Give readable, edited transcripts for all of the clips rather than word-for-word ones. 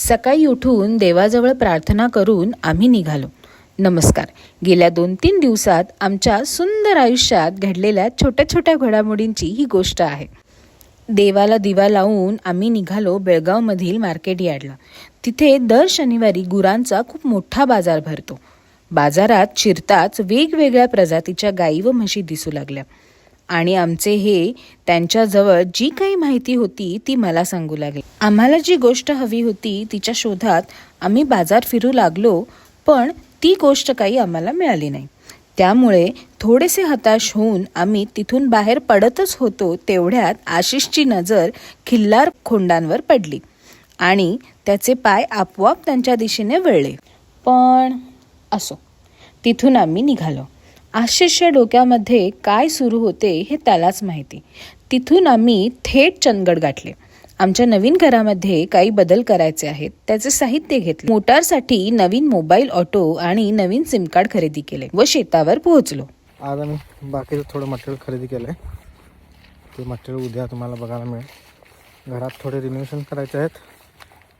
सकाळी उठून देवाजवळ प्रार्थना करून आम्ही निघालो. नमस्कार. गेल्या 2-3 दिवसात आमच्या सुंदर आयुष्यात घडलेल्या छोट्या छोट्या घडामोडींची ही गोष्ट आहे. देवाला दिवा लावून आम्ही निघालो बेळगावमधील मार्केट यार्डला. तिथे दर शनिवारी गुरांचा खूप मोठा बाजार भरतो. बाजारात शिरताच वेगवेगळ्या प्रजातीच्या गायी व म्हशी दिसू लागल्या आणि आमचे हे त्यांच्याजवळ जी काही माहिती होती ती मला सांगू लागले. आम्हाला जी गोष्ट हवी होती तिच्या शोधात आम्ही बाजार फिरू लागलो, पण ती गोष्ट काही आम्हाला मिळाली नाही. त्यामुळे थोडेसे हताश होऊन आम्ही तिथून बाहेर पडतच होतो तेवढ्यात आशिषची नजर खिल्लार खोंडांवर पडली आणि त्याचे पाय आपोआप त्यांच्या दिशेने वळले. पण असो, तिथून आम्ही निघालो. आशिषच्या डोक्यामध्ये काय सुरू होते हे त्यालाच माहिती. तिथून आम्ही थेट चंदगड गाठले. आमच्या नवीन घरामध्ये काही बदल करायचे आहेत, त्याचे साहित्य घेतले. मोटारसाठी नवीन मोबाईल ऑटो आणि नवीन सिम कार्ड खरेदी केले व शेतावर पोहोचलो. आज आम्ही बाकीचं थोडं मटेरियल खरेदी केलं आहे. ते मटेरियल उद्या तुम्हाला बघायला मिळेल. घरात थोडे रिनोव्हेशन करायचे आहेत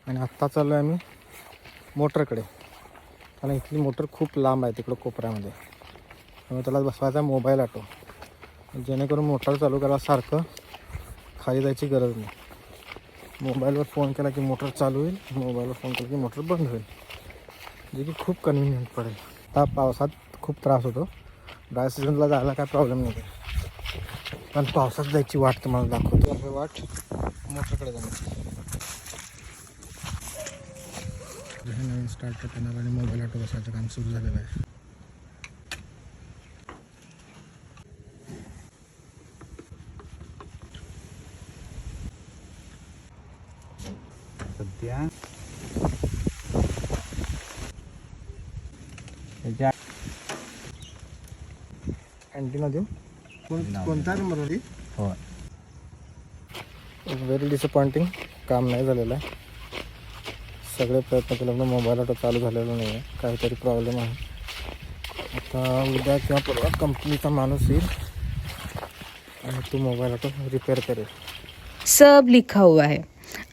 आणि आत्ता चाललो आहे आम्ही मोटरकडे, कारण इथली मोटर खूप लांब आहे तिकडं कोपऱ्यामध्ये. त्यामुळे त्याला बसवायचा मोबाईल ऑटो, जेणेकरून मोटर चालू करायला सारखं खाली जायची गरज नाही. मोबाईलवर फोन केला की मोटर चालू होईल, मोबाईलवर फोन केला की मोटर बंद होईल, जे की खूप कन्व्हिनियंट पडेल. आता पावसात खूप त्रास होतो. ड्राय सीझनला जायला काय प्रॉब्लेम नाही, पण पावसात जायची वाट तुम्हाला दाखवतो. हे वाट मोटरकडे जाण्याची. नवीन स्टार्ट करणार आणि मोबाईल ऑटो बसवायचं काम सुरू झालेलं आहे. सध्या अँटिना देऊ. कोणत्या नंबरवरती? हो. व्हेरी डिसअपॉइंटिंग, काम नाही झालेलं आहे. सगळे प्रयत्न केले पण मोबाईल ऑटो चालू झालेला नाही आहे. काहीतरी प्रॉब्लेम आहे. आता उद्या किंवा परवा कंपनीचा माणूस येईल आणि तो मोबाईल ऑटो रिपेअर करेल. सब लिखा हुआ है.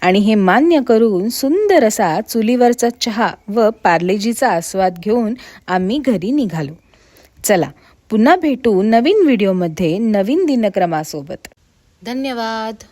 आणि हे मान्य करून सुंदर असा चुलीवरचा चहा व पार्लेजीचा आस्वाद घेऊन आम्ही घरी निघालो. चला, पुन्हा भेटू नवीन व्हिडिओमध्ये नवीन दिनक्रमासोबत. धन्यवाद.